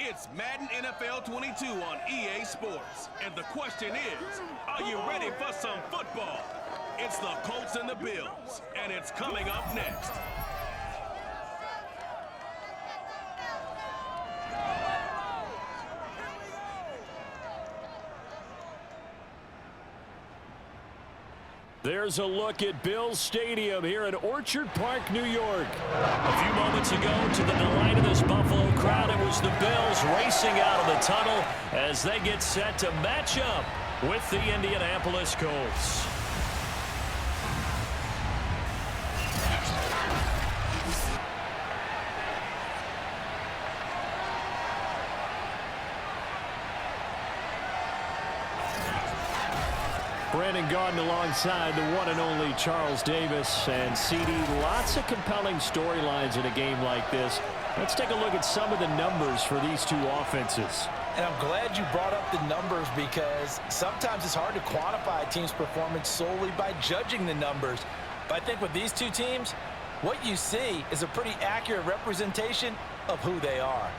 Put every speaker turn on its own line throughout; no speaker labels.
It's Madden NFL 22 on EA Sports. And the question is, are you ready for some football? It's the Colts and the Bills, and it's coming up next.
There's a look at Bills Stadium here in Orchard Park, New York. A few moments ago, to the delight of this Buffalo crowd, it was the Bills racing out of the tunnel as they get set to match up with the Indianapolis Colts. Brandon Gaudin alongside the one and only Charles Davis. And CD, lots of compelling storylines in a game like this. Let's take a look at some of the numbers for these two offenses.
And I'm glad you brought up the numbers because sometimes it's hard to quantify a team's performance solely by judging the numbers. But I think with these two teams, what you see is a pretty accurate representation of who they are.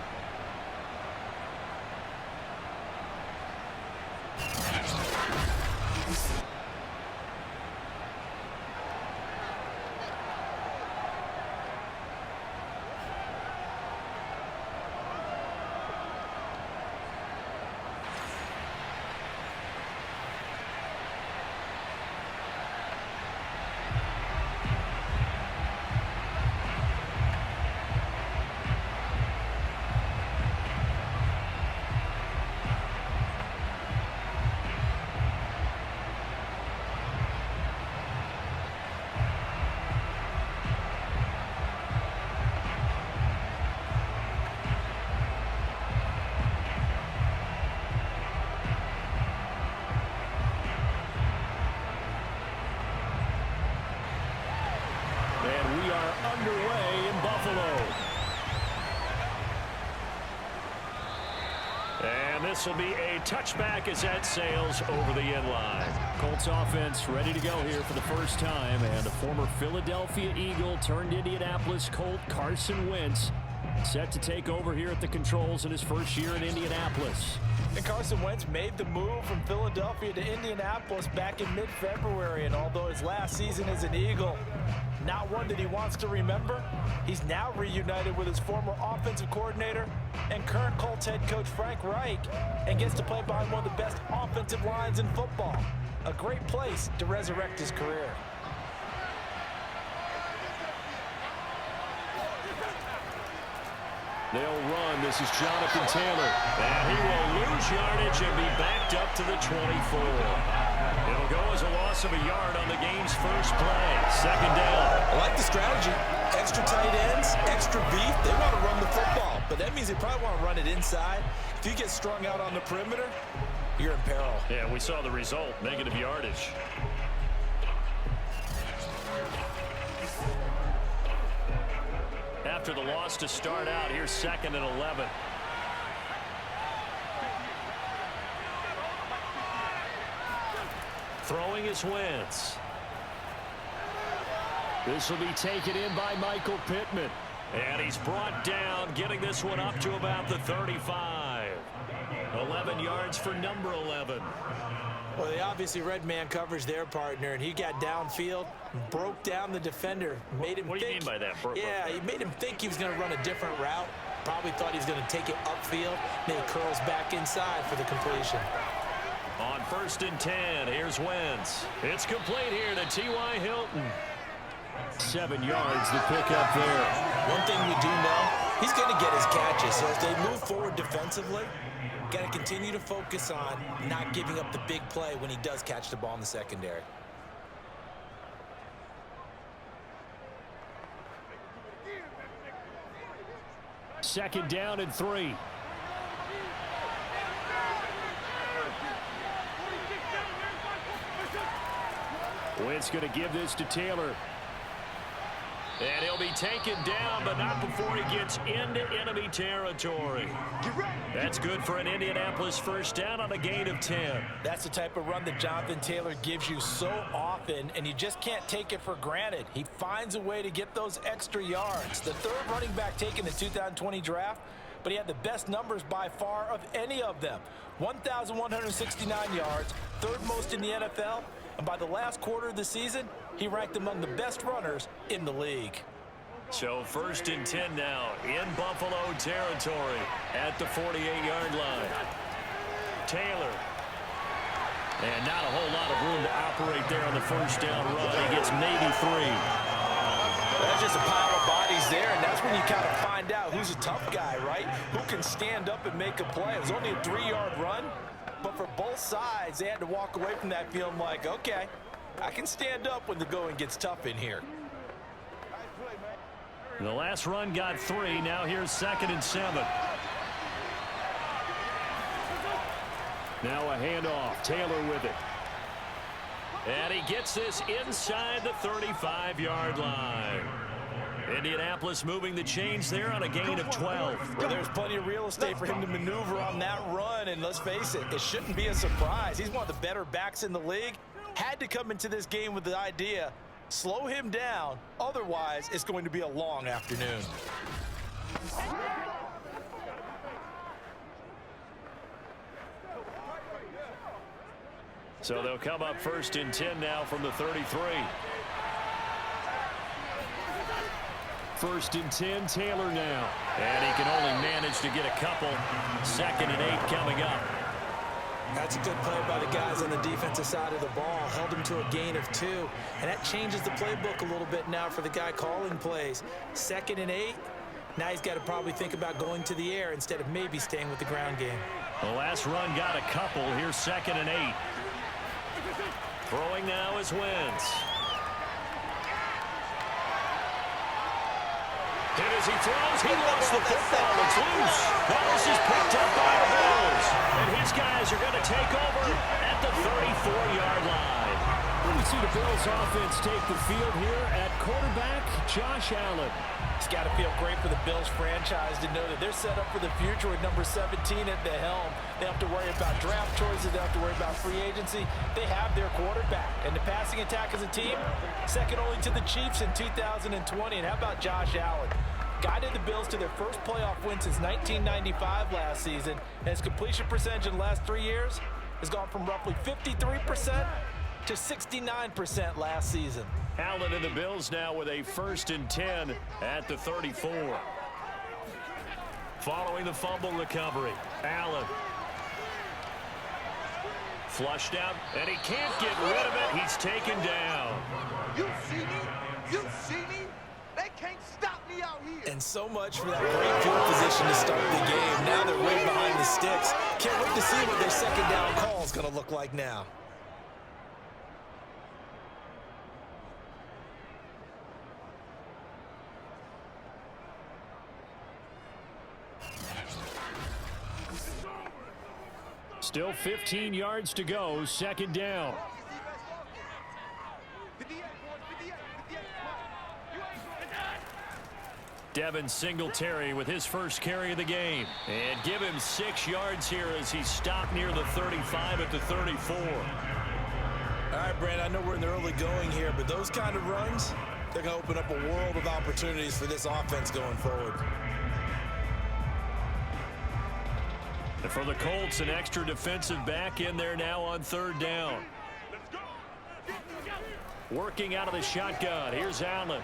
Underway in Buffalo. And this will be a touchback as that sails over the end line. Colts offense ready to go here for the first time. And a former Philadelphia Eagle turned Indianapolis Colt, Carson Wentz, set to take over here at the controls in his first year in Indianapolis.
And Carson Wentz made the move from Philadelphia to Indianapolis back in mid-February. And although his last season as an Eagle, not one that he wants to remember, he's now reunited with his former offensive coordinator and current Colts head coach Frank Reich and gets to play behind one of the best offensive lines in football. A great place to resurrect his career.
They'll run. This is Jonathan Taylor. And he will lose yardage and be backed up to the 24. It'll go as a loss of a yard on the game's first play. Second down.
I like the strategy. Extra tight ends, extra beef. They want to run the football, but that means they probably want to run it inside. If you get strung out on the perimeter, you're in peril.
Yeah, we saw the result. Negative yardage. After the loss to start out, here's 2nd and 11. Throwing is Wentz. This will be taken in by Michael Pittman. And he's brought down, getting this one up to about the 35. 11 yards for number 11.
Well, they obviously red man coverage their partner, and he got downfield, broke down the defender, made him
What do you mean by that?
Yeah, he made him think he was going to run a different route. Probably thought he was going to take it upfield, then he curls back inside for the completion.
On 1st and 10, here's Wentz. It's complete here to T.Y. Hilton. 7 yards to pick up there.
One thing we do know, he's going to get his catches. So if they move forward defensively, got to continue to focus on not giving up the big play when he does catch the ball in the secondary.
Second down and 3. Wentz going to give this to Taylor. And he'll be taken down, but not before he gets into enemy territory. That's good for an Indianapolis first down on a gain of 10.
That's the type of run that Jonathan Taylor gives you so often, and you just can't take it for granted. He finds a way to get those extra yards. The third running back taken in the 2020 draft, but he had the best numbers by far of any of them. 1,169 yards, third most in the NFL, and by the last quarter of the season, he ranked among the best runners in the league.
So 1st and 10 now in Buffalo territory at the 48-yard line. Taylor. And not a whole lot of room to operate there on the first down run. He gets maybe 3.
That's just a pile of bodies there, and that's when you kind of find out who's a tough guy, right? Who can stand up and make a play. It was only a 3-yard run, but for both sides, they had to walk away from that feeling like, okay, I can stand up when the going gets tough in here.
The last run got 3. Now here's 2nd and 7. Now a handoff. Taylor with it. And he gets this inside the 35-yard line. Indianapolis moving the chains there on a gain of 12.
Well, there's plenty of real estate for him to maneuver on that run, and let's face it, it shouldn't be a surprise. He's one of the better backs in the league. Had to come into this game with the idea, slow him down, otherwise it's going to be a long afternoon.
So they'll come up 1st and 10 now from the 33. 1st and 10, Taylor now. And he can only manage to get a couple. 2nd and 8 coming up.
That's a good play by the guys on the defensive side of the ball. Held him to a gain of 2. And that changes the playbook a little bit now for the guy calling plays. 2nd and 8. Now he's got to probably think about going to the air instead of maybe staying with the ground game.
The last run got a couple. Here's 2nd and 8. Throwing now is Wentz. And as he throws, he lost the football. It's loose. Now this is picked up by the Bills. And his guys are going to take over at the 34-yard line. We see the Bills offense take the field here at quarterback, Josh Allen.
It's got to feel great for the Bills franchise to know that they're set up for the future with number 17 at the helm. They have to worry about draft choices. They have to worry about free agency. They have their quarterback. And the passing attack as a team, second only to the Chiefs in 2020. And how about Josh Allen? Guided the Bills to their first playoff win since 1995 last season. And his completion percentage in the last 3 years has gone from roughly 53% to 69% last season.
Allen and the Bills now with a 1st and 10 at the 34. Following the fumble recovery, Allen. Flushed out, and he can't get rid of it. He's taken down.
You see me? You see me? They can't stop me out here.
And so much for that great field position to start the game. Now they're way behind the sticks. Can't wait to see what their 2nd down call is going to look like now.
Still 15 yards to go, 2nd down. Devin Singletary with his first carry of the game. And give him 6 yards here as he stopped near the 35 at the 34.
All right, Brand, I know we're in the early going here, but those kind of runs, they're going to open up a world of opportunities for this offense going forward.
And for the Colts, an extra defensive back in there now on 3rd down. Working out of the shotgun. Here's Allen.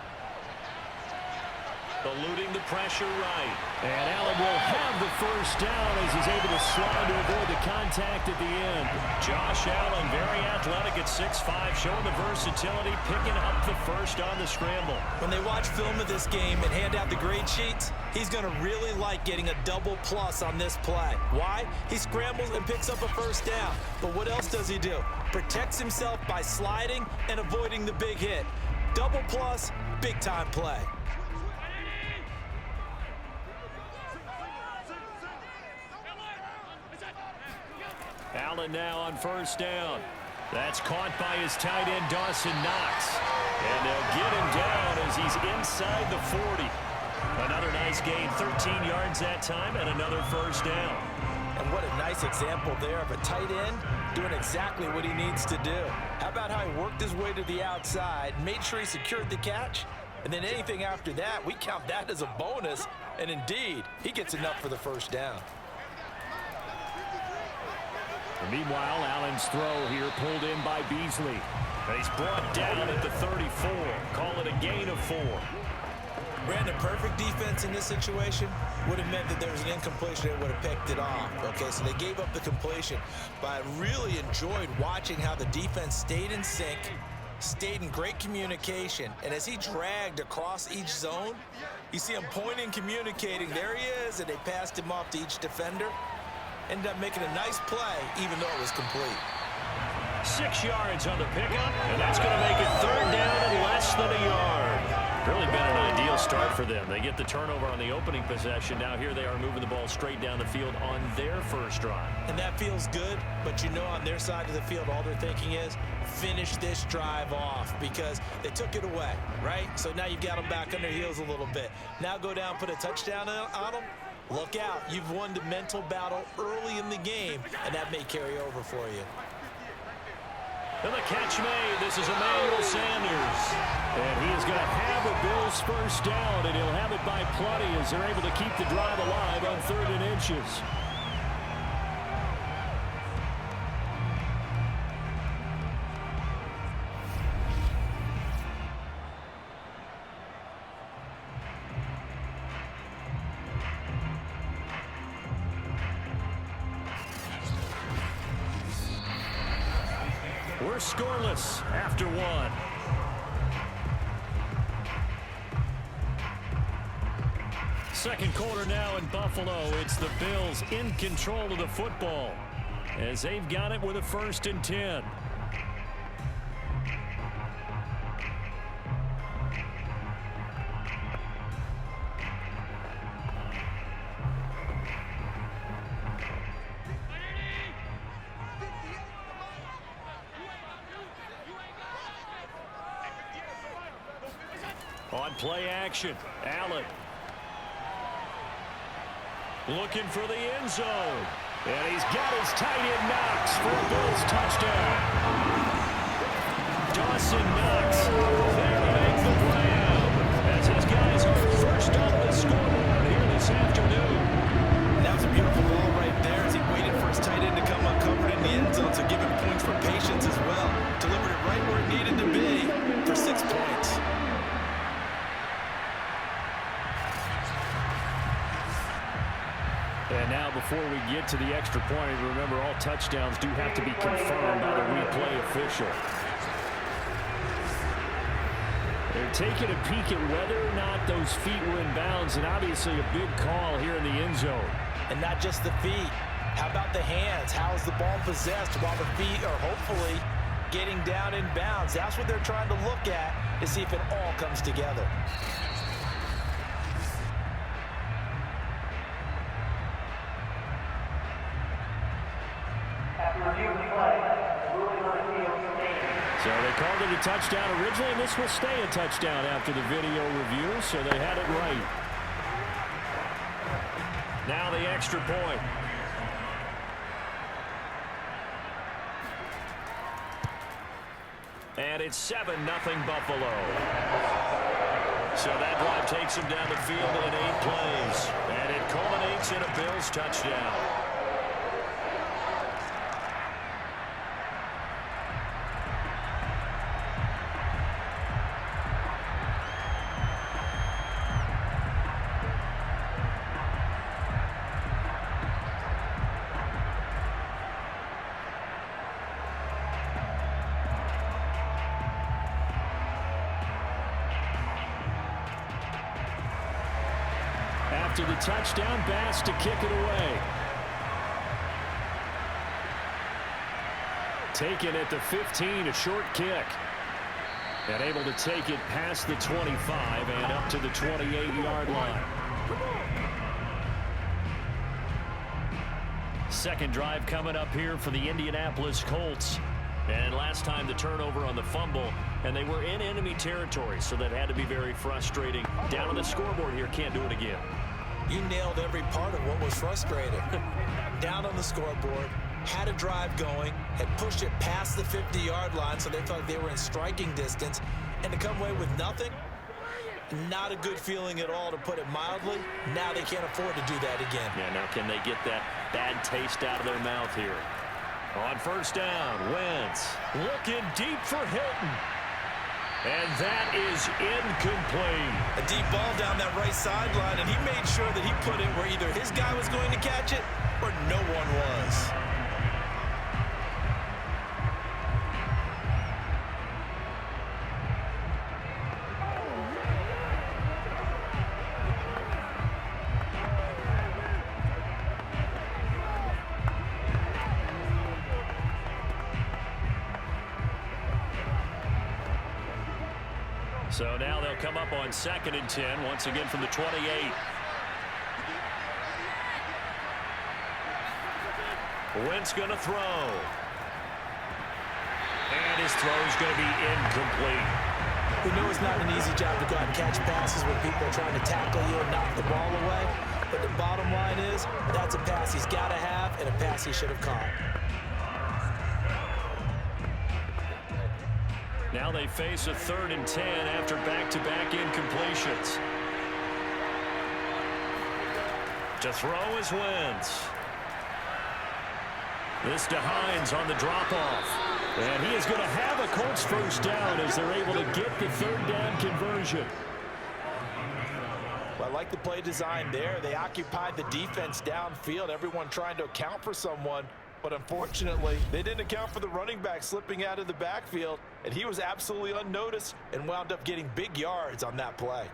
Eluding the pressure right. And Allen will have the first down as he's able to slide to avoid the contact at the end. Josh Allen, very athletic at 6'5", showing the versatility, picking up the first on the scramble.
When they watch film of this game and hand out the grade sheets, he's going to really like getting a double plus on this play. Why? He scrambles and picks up a first down. But what else does he do? Protects himself by sliding and avoiding the big hit. Double plus, big time play.
Allen now on 1st down. That's caught by his tight end, Dawson Knox. And they'll get him down as he's inside the 40. Another nice gain, 13 yards that time, and another first down.
And what a nice example there of a tight end doing exactly what he needs to do. How about how he worked his way to the outside, made sure he secured the catch, And then anything after that, we count that as a bonus. And indeed, he gets enough for the first down.
And meanwhile, Allen's throw here pulled in by Beasley. And he's brought down at the 34. Call it a gain of 4.
Brandon, perfect defense in this situation would have meant that there was an incompletion that would have picked it off. Okay, so they gave up the completion. But I really enjoyed watching how the defense stayed in sync, stayed in great communication, and as he dragged across each zone, you see him pointing, communicating. There he is, and they passed him off to each defender. Ended up making a nice play, even though it was complete.
6 yards on the pickup, and that's going to make it 3rd down and less than a yard. Really been an ideal start for them. They get the turnover on the opening possession. Now here they are moving the ball straight down the field on their first drive.
And that feels good, but you know on their side of the field, all they're thinking is finish this drive off because they took it away, right? So now you've got them back on their heels a little bit. Now go down, put a touchdown on them. Look out. You've won the mental battle early in the game, and that may carry over for you.
And the catch made. This is Emmanuel Sanders. And he is going to have a Bills first down, and he'll have it by plenty as they're able to keep the drive alive on 3rd and inches. We're scoreless after 1. Second quarter now in Buffalo. It's the Bills in control of the football as they've got it with a 1st and 10. On play action, Allen. Looking for the end zone. And he's got his tight end Knox for a Bills touchdown. Dawson Knox there to make the play. As his guys are first on the scoreboard here this afternoon.
That was a beautiful ball right there as he waited for his tight end to come uncovered in the end zone, so give him points for patience as well. Delivered it right where it needed to be for 6 points.
And now before we get to the extra point, remember all touchdowns do have to be confirmed by the replay official. They're taking a peek at whether or not those feet were in bounds, and obviously a big call here in the end zone.
And not just the feet. How about the hands? How is the ball possessed while the feet are hopefully getting down in bounds? That's what they're trying to look at to see if it all comes together.
So they called it a touchdown originally, and this will stay a touchdown after the video review, so they had it right. Now the extra point. And it's 7-0 Buffalo. So that drive takes them down the field in 8 plays. And it culminates in a Bills touchdown. After the touchdown, Bass to kick it away. Taken at the 15, a short kick. And able to take it past the 25 and up to the 28-yard line. Second drive coming up here for the Indianapolis Colts. And last time the turnover on the fumble, and they were in enemy territory, so that had to be very frustrating. Down on the scoreboard here, can't do it again.
You nailed every part of what was frustrating. Down on the scoreboard, had a drive going, had pushed it past the 50-yard line, so they thought they were in striking distance, and to come away with nothing, Not a good feeling at all, to put it mildly. Now they can't afford to do that again.
Yeah, now can they get that bad taste out of their mouth here? On first down, Wentz looking deep for Hilton. And that is incomplete.
A deep ball down that right sideline, and he made sure that he put it where either his guy was going to catch it or no one was.
So now they'll come up on 2nd and 10, once again from the 28. Wentz going to throw. And his throw is going to be incomplete.
We know it's not an easy job to go out and catch passes when people are trying to tackle you and knock the ball away. But the bottom line is, that's a pass he's got to have and a pass he should have caught.
Now they face a 3rd and 10 after back-to-back incompletions. To throw is Wentz. This to Hines on the drop-off. And he is going to have a Colts first down as they're able to get the 3rd down conversion.
Well, I like the play design there. They occupied the defense downfield, everyone trying to account for someone. But unfortunately, they didn't account for the running back slipping out of the backfield, and he was absolutely unnoticed and wound up getting big yards on that play.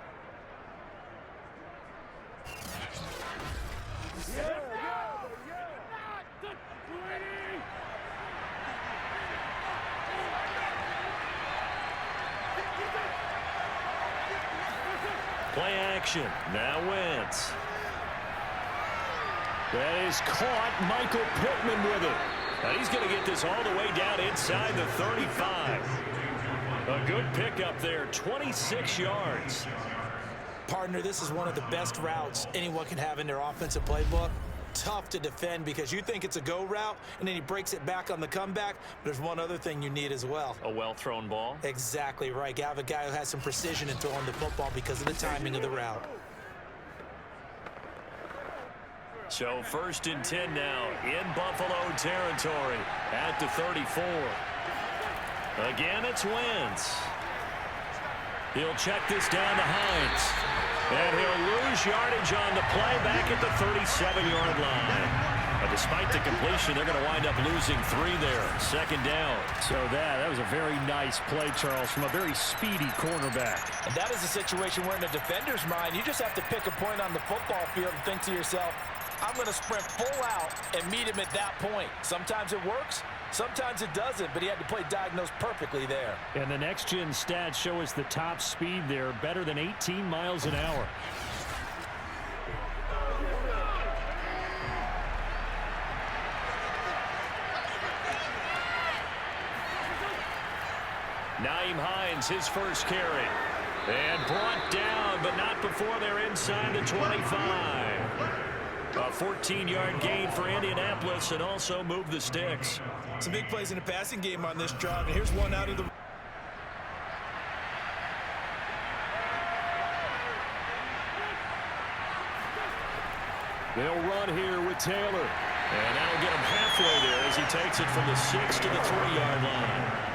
Play action. Now Wentz. That is caught. Michael Pittman with it. And he's going to get this all the way down inside the 35. A good pickup there, 26 yards.
Partner, this is one of the best routes anyone can have in their offensive playbook. Tough to defend because you think it's a go route, and then he breaks it back on the comeback. There's one other thing you need as well.
A well-thrown ball.
Exactly right. You have a guy who has some precision in throwing the football because of the timing of the route.
So 1st and 10 now in Buffalo territory at the 34. Again, it's Wentz. He'll check this down to Hines. And he'll lose yardage on the play back at the 37-yard line. Despite the completion, they're going to wind up losing 3 there. 2nd down.
So that was a very nice play, Charles, from a very speedy cornerback.
And that is a situation where in the defender's mind, you just have to pick a point on the football field and think to yourself, I'm going to sprint full out and meet him at that point. Sometimes it works, sometimes it doesn't, but he had to play diagnosed perfectly there.
And the next-gen stats show us the top speed there, better than 18 miles an hour.
Naeem Hines, his first carry. And brought down, but not before they're inside the 25. A 14-yard gain for Indianapolis and also move the sticks.
Some big plays in the passing game on this drive, and here's one out of the...
They'll run here with Taylor. And that'll get him halfway there as he takes it from the 6 to the 3-yard line.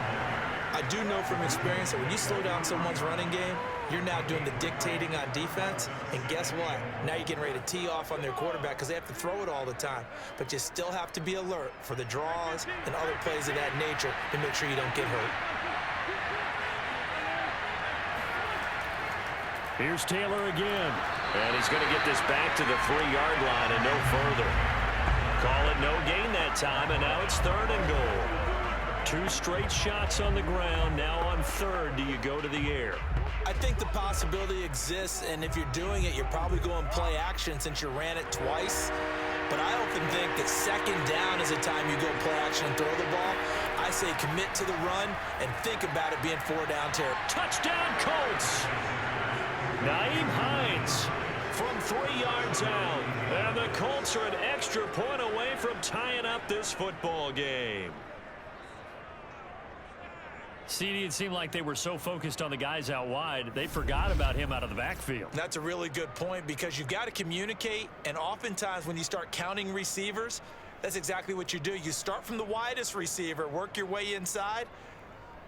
I do know from experience that when you slow down someone's running game, you're now doing the dictating on defense. And guess what? Now you're getting ready to tee off on their quarterback because they have to throw it all the time. But you still have to be alert for the draws and other plays of that nature to make sure you don't get hurt.
Here's Taylor again. And he's going to get this back to the 3-yard line and no further. Call it no gain that time, and now it's 3rd and goal. 2 straight shots on the ground. Now on 3rd, do you go to the air?
I think the possibility exists, and if you're doing it, you're probably going play action since you ran it twice. But I often think that 2nd down is a time you go play action and throw the ball. I say commit to the run and think about it being 4-down territory.
Touchdown, Colts! Naeem Hines from 3 yards out. And the Colts are an extra point away from tying up this football game.
CD, it seemed like they were so focused on the guys out wide, they forgot about him out of the backfield.
That's a really good point because you've got to communicate, and oftentimes when you start counting receivers, that's exactly what you do. You start from the widest receiver, work your way inside.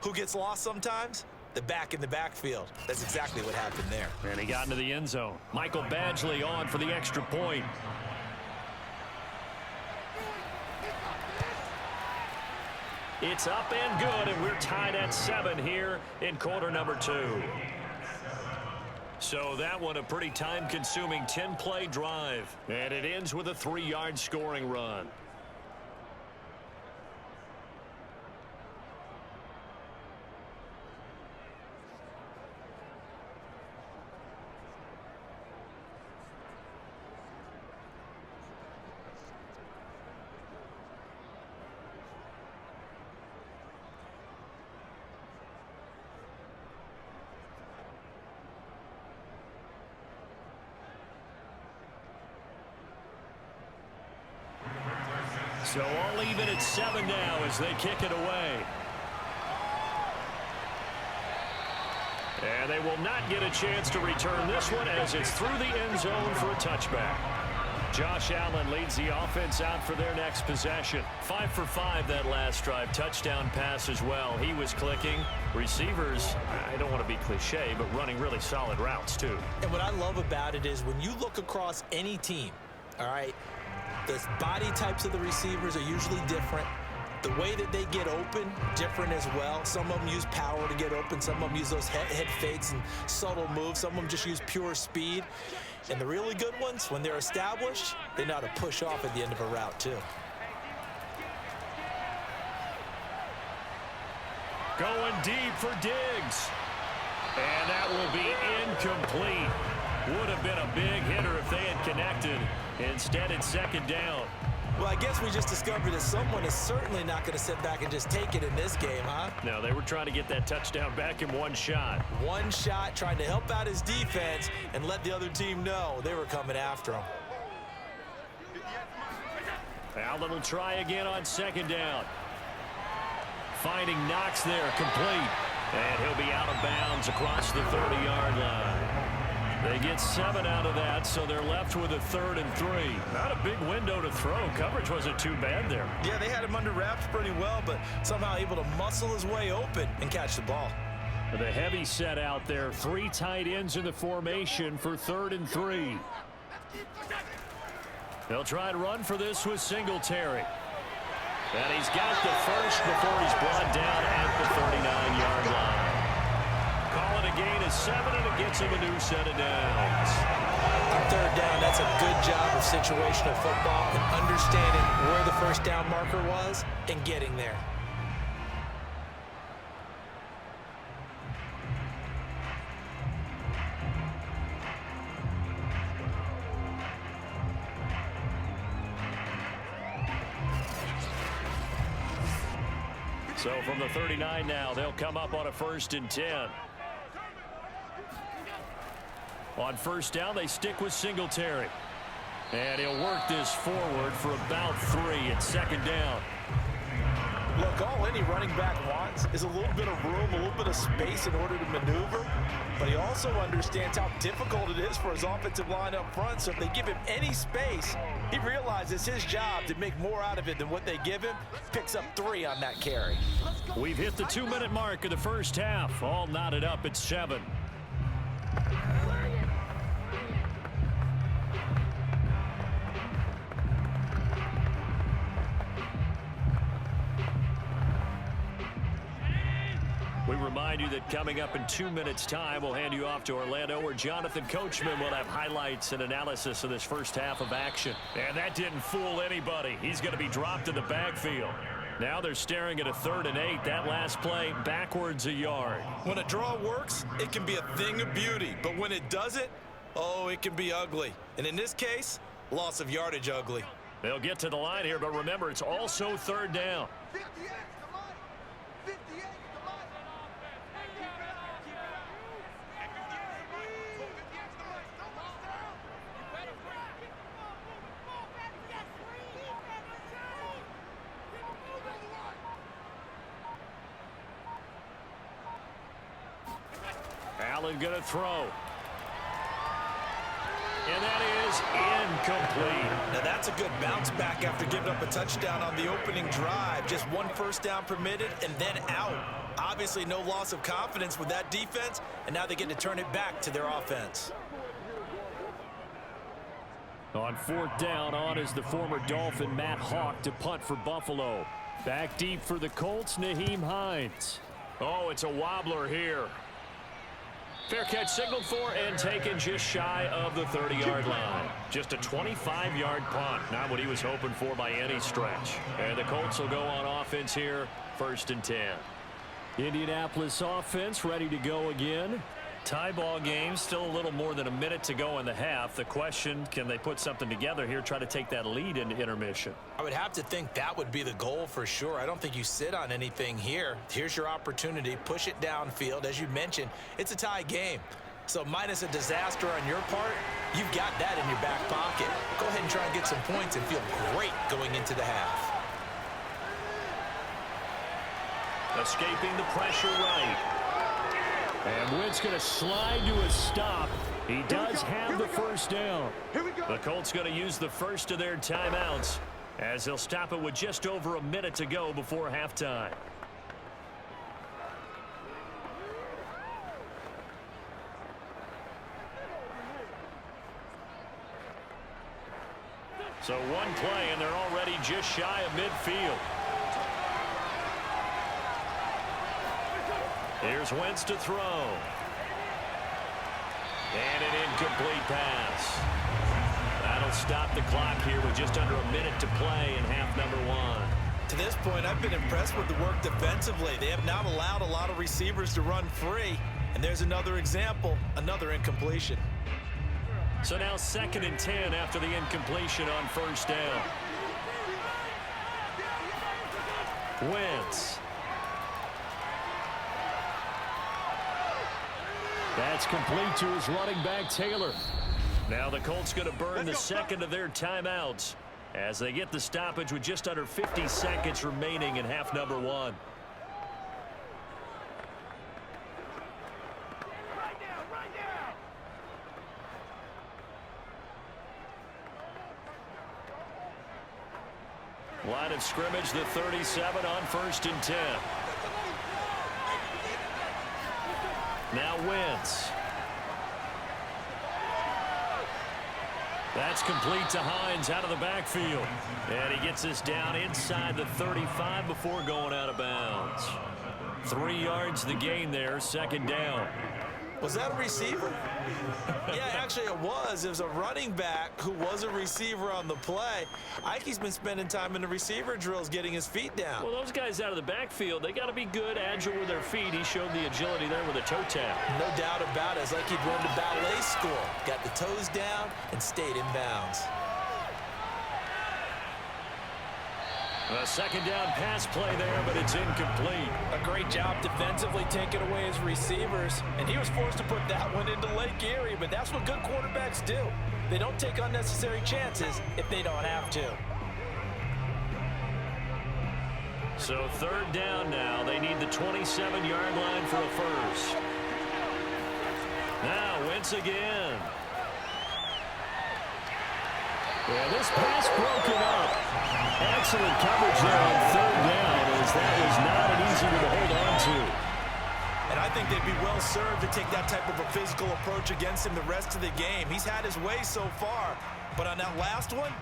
Who gets lost sometimes? The back in the backfield. That's exactly what happened there.
And he got into the end zone. Michael Badgley on for the extra point. It's up and good, and we're tied at 7 here in quarter number 2. So that one a pretty time-consuming 10-play drive. And it ends with a 3-yard scoring run. So all even at 7 now as they kick it away. And they will not get a chance to return this one as it's through the end zone for a touchback. Josh Allen leads the offense out for their next possession. 5 for 5 that last drive. Touchdown pass as well. He was clicking. Receivers, I don't want to be cliche, but running really solid routes too.
And what I love about it is when you look across any team, all right, the body types of the receivers are usually different. The way that they get open, different as well. Some of them use power to get open. Some of them use those head fakes and subtle moves. Some of them just use pure speed. And the really good ones, when they're established, they know how to push off at the end of a route too.
Going deep for Diggs. And that will be incomplete. Would have been a big hitter if they had connected. Instead, it's second down.
Well, I guess we just discovered that someone is certainly not going to sit back and just take it in this game, huh?
No, they were trying to get that touchdown back in one shot.
One shot, trying to help out his defense and let the other team know they were coming after him.
Allen will try again on second down. Finding Knox there, complete. And he'll be out of bounds across the 30-yard line. They get 7 out of that, so they're left with a 3rd and 3. Not a big window to throw. Coverage wasn't too bad there.
Yeah, they had him under wraps pretty well, but somehow able to muscle his way open and catch the ball.
The heavy set out there. 3 tight ends in the formation for 3rd and 3. They'll try to run for this with Singletary. And he's got the first before he's brought down at the 39-yard line. Call it a gain of 7, and it gets him a new set of downs.
On 3rd down, that's a good job of situational football and understanding where the first down marker was and getting there.
So from the 39 now, they'll come up on a 1st and 10. On 1st down, they stick with Singletary. And he'll work this forward for about 3 at 2nd down.
Look, all any running back wants is a little bit of room, a little bit of space in order to maneuver. But he also understands how difficult it is for his offensive line up front. So if they give him any space, he realizes his job to make more out of it than what they give him. Picks up 3 on that carry.
We've hit the 2-minute mark of the first half. All knotted up at 7. We remind you that coming up in 2 minutes' time, we'll hand you off to Orlando, where Jonathan Coachman will have highlights and analysis of this first half of action. And that didn't fool anybody. He's going to be dropped in the backfield. Now they're staring at a 3rd and 8. That last play, backwards a yard.
When a draw works, it can be a thing of beauty. But when it doesn't, oh, it can be ugly. And in this case, loss of yardage ugly.
They'll get to the line here, but remember, it's also 3rd down.
58 to Mike. 58 to Mike.
Allen going to throw. And that is incomplete.
Now that's a good bounce back after giving up a touchdown on the opening drive. Just one first down permitted and then out. Obviously no loss of confidence with that defense, and now they get to turn it back to their offense.
On fourth down, on is the former Dolphin Matt Hawk to punt for Buffalo. Back deep for the Colts, Nyheim Hines.
Oh, it's a wobbler here. Fair catch signaled for and taken just shy of the 30-yard line. Just a 25-yard punt. Not what he was hoping for by any stretch. And the Colts will go on offense here, 1st and 10.
Indianapolis offense ready to go again.
Tie ball game, still a little more than a minute to go in the half. The question, can they put something together here, try to take that lead into intermission?
I would have to think that would be the goal for sure. I don't think you sit on anything here. Here's your opportunity. Push it downfield. As you mentioned, it's a tie game. So minus a disaster on your part, you've got that in your back pocket. Go ahead and try and get some points and feel great going into the half.
Escaping the pressure right.
And Witt's going to slide to a stop. He does have the first down.
The Colts going to use the first of their timeouts as they'll stop it with just over a minute to go before halftime. So one play and they're already just shy of midfield. Here's Wentz to throw. And an incomplete pass. That'll stop the clock here with just under a minute to play in half number 1.
To this point, I've been impressed with the work defensively. They have not allowed a lot of receivers to run free. And there's another example, another incompletion.
So now 2nd and 10 after the incompletion on first down. Wentz.
That's complete to his running back, Taylor.
Now the Colts going to burn the second of their timeouts as they get the stoppage with just under 50 seconds remaining in half number 1. Line of scrimmage, the 37 on 1st and 10. Now Wentz. That's complete to Hines out of the backfield. And he gets us down inside the 35 before going out of bounds. 3 yards the gain there, 2nd down.
Was that a receiver? Yeah, actually it was. It was a running back who was a receiver on the play. Ike's been spending time in the receiver drills getting his feet down.
Well, those guys out of the backfield, they got to be good, agile with their feet. He showed the agility there with a toe tap.
No doubt about it. It's like he'd run to ballet school. Got the toes down and stayed in bounds.
A 2nd down pass play there, but it's incomplete.
A great job defensively taking away his receivers, and he was forced to put that one into Lake Erie, but that's what good quarterbacks do. They don't take unnecessary chances if they don't have to.
So 3rd down now. They need the 27-yard line for a first. Now Wentz again.
Yeah, this pass broken up. Excellent coverage there on 3rd down, as that was not an easy one to hold on to.
And I think they'd be well served to take that type of a physical approach against him the rest of the game. He's had his way so far, but on that last one,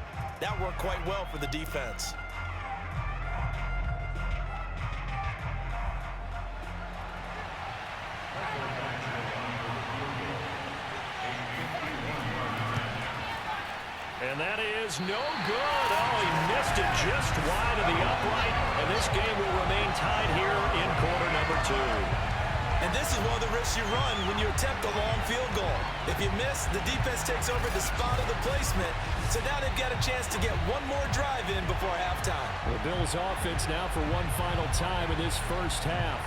that worked quite well for the defense.
And that is no good. Oh, he missed it just wide of the upright. And this game will remain tied here in quarter number 2.
And this is one of the risks you run when you attempt a long field goal. If you miss, the defense takes over the spot of the placement. So now they've got a chance to get one more drive in before halftime.
The Bills offense now for one final time in this first half.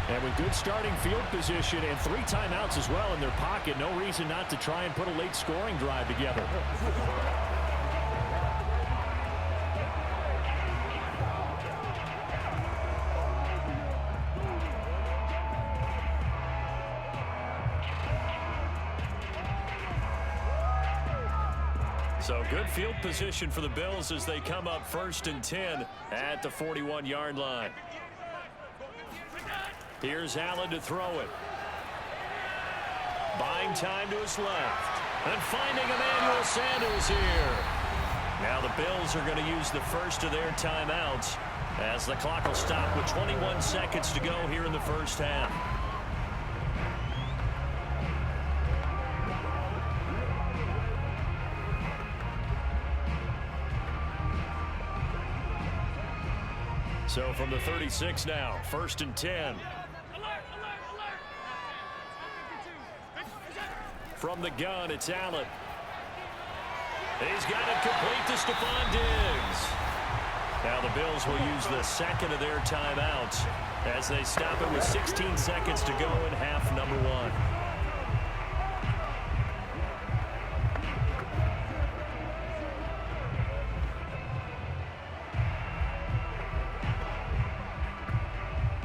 And with good starting field position and 3 timeouts as well in their pocket, no reason not to try and put a late scoring drive together.
So good field position for the Bills as they come up 1st and 10 at the 41-yard line. Here's Allen to throw it. Buying time to his left. And finding Emmanuel Sanders here. Now the Bills are going to use the first of their timeouts as the clock will stop with 21 seconds to go here in the first half. So from the 36 now, 1st and 10. From the gun, it's Allen. He's got it complete to Stephon Diggs. Now the Bills will use the second of their timeouts as they stop it with 16 seconds to go in half number 1.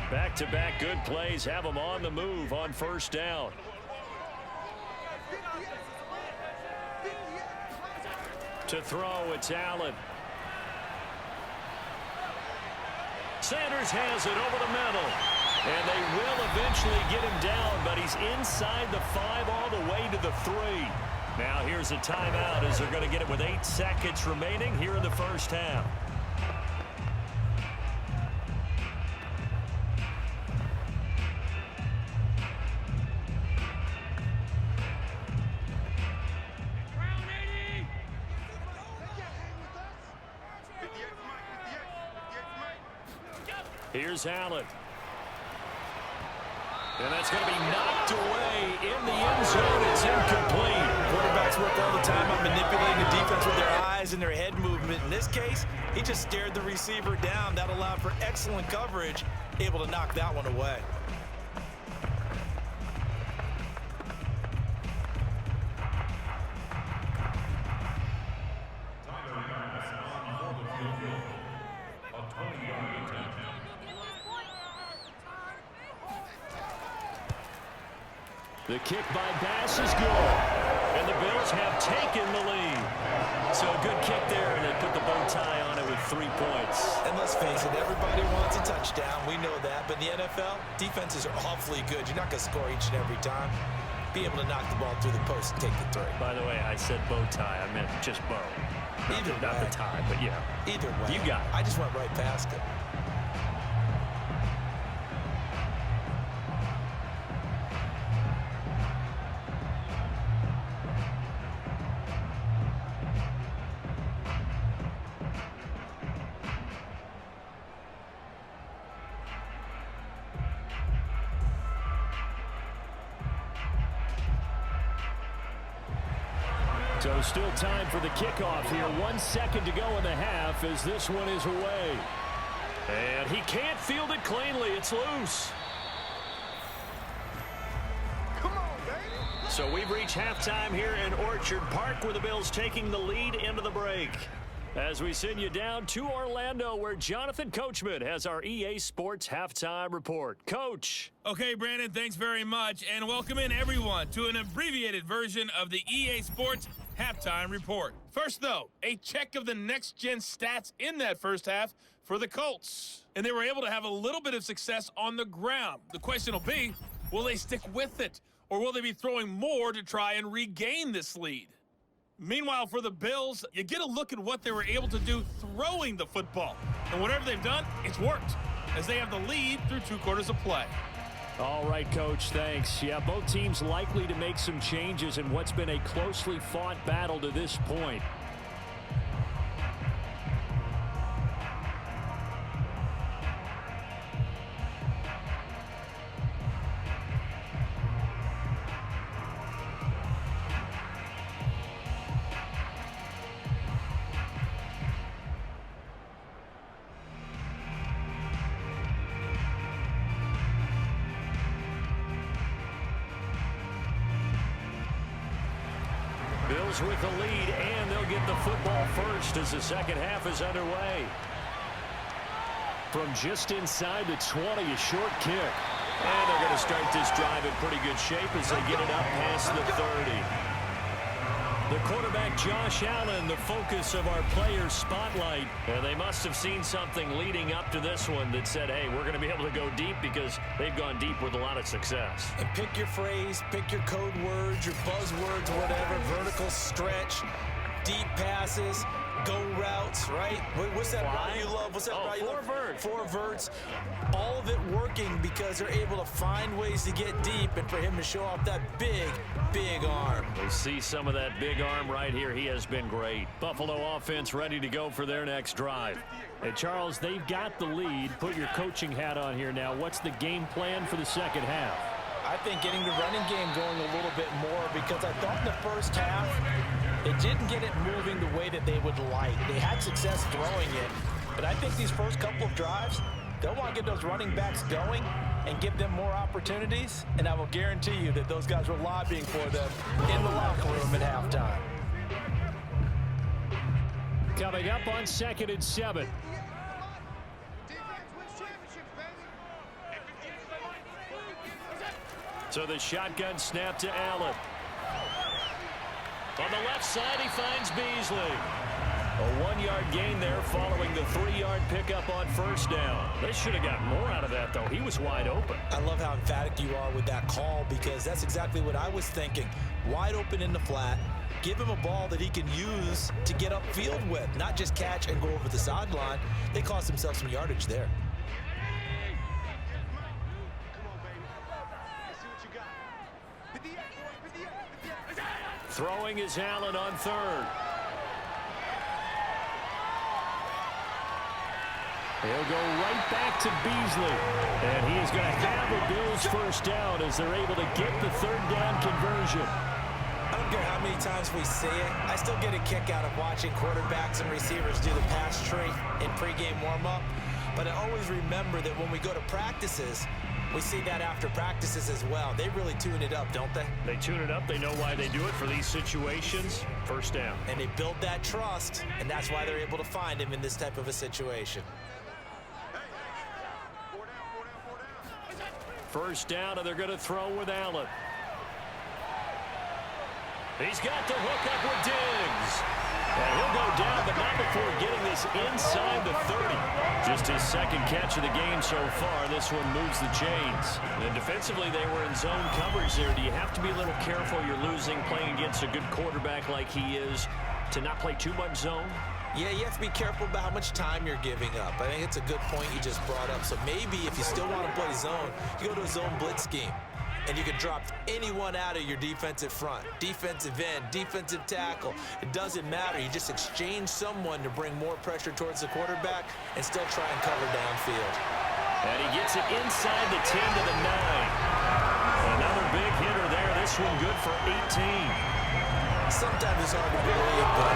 Back-to-back good plays have them on the move on 1st down. To throw, it's Allen. Sanders has it over the middle. And they will eventually get him down, but he's inside the 5 all the way to the 3. Now here's a timeout as they're going to get it with 8 seconds remaining here in the first half. Here's Allen. And that's going to be knocked away in the end zone. It's incomplete.
Quarterbacks work all the time on manipulating the defense with their eyes and their head movement. In this case, he just stared the receiver down. That allowed for excellent coverage, able to knock that one away.
The kick by Bass is good. And the Bills have taken the lead. So a good kick there, and they put the bow tie on it with 3 points.
And let's face it, everybody wants a touchdown. We know that. But in the NFL, defenses are awfully good. You're not going to score each and every time. Be able to knock the ball through the post and take the 3.
By the way, I said bow tie. I meant just bow. Not the tie, but yeah.
Either way.
You got it.
I just went right past it.
So still time for the kickoff here. 1 second to go in the half as this one is away. And he can't field it cleanly. It's loose.
Come on, baby.
So we've reached halftime here in Orchard Park with the Bills taking the lead into the break. As we send you down to Orlando where Jonathan Coachman has our EA Sports Halftime Report. Coach.
Okay, Brandon, thanks very much. And welcome in, everyone, to an abbreviated version of the EA Sports Halftime Report. First, though, a check of the next-gen stats in that first half for the Colts. And they were able to have a little bit of success on the ground. The question will be, will they stick with it? Or will they be throwing more to try and regain this lead? Meanwhile, for the Bills, you get a look at what they were able to do throwing the football. And whatever they've done, it's worked, as they have the lead through 2 quarters of play.
All right, Coach, thanks. Yeah, both teams likely to make some changes in what's been a closely fought battle to this point. Bills with the lead, and they'll get the football first as the second half is underway. From just inside the 20, a short kick. And they're going to start this drive in pretty good shape as they get it up past the 30.
The quarterback, Josh Allen, the focus of our players' spotlight. And they must have seen something leading up to this one that said, hey, we're going to be able to go deep because they've gone deep with a lot of success.
And pick your phrase, pick your code words, your buzzwords, whatever, vertical stretch, deep passes, go routes, right? What's that route you love? What's that route you love? Four verts. All of it working because they're able to find ways to get deep and for him to show off that big, big arm.
We'll see some of that big arm right here. He has been great. Buffalo offense ready to go for their next drive.
And Charles, they've got the lead. Put your coaching hat on here now. What's the game plan for the second half?
I think getting the running game going a little bit more because I thought in the first half they didn't get it moving the way that they would like. They had success throwing it, but I think these first couple of drives, they'll want to get those running backs going and give them more opportunities, and I will guarantee you that those guys were lobbying for them in the locker room at halftime.
Coming up on 2nd and 7.
So the shotgun snap to Allen. On the left side, he finds Beasley. A 1-yard gain there following the 3-yard pickup on first down. They should have got more out of that, though. He was wide open.
I love how emphatic you are with that call because that's exactly what I was thinking. Wide open in the flat. Give him a ball that he can use to get upfield with, not just catch and go over the sideline. They cost themselves some yardage there.
Throwing is Allen on 3rd.
He'll go right back to Beasley. And he is going to have the Bills first down as they're able to get the 3rd down conversion.
I don't care how many times we see it. I still get a kick out of watching quarterbacks and receivers do the pass tree in pregame warm-up. But I always remember that when we go to practices, we see that after practices as well. They really tune it up, don't they?
They tune it up. They know why they do it for these situations. First down.
And they build that trust, and that's why they're able to find him in this type of a situation.
First down, and they're going to throw with Allen. He's got the hook up with Diggs. And he'll go down, but not before getting this inside the 30. Just his 2nd catch of the game so far. This one moves the chains. And defensively, they were in zone coverage there. Do you have to be a little careful? You're losing, playing against a good quarterback like he is, to not play too much zone?
Yeah, you have to be careful about how much time you're giving up. I think it's a good point you just brought up. So maybe if you still want to play zone, you go to a zone blitz scheme. And you can drop anyone out of your defensive front, defensive end, defensive tackle. It doesn't matter. You just exchange someone to bring more pressure towards the quarterback and still try and cover downfield.
And he gets it inside the 10 to the 9. Another big hitter there. This one good for 18.
Sometimes it's hard to believe, but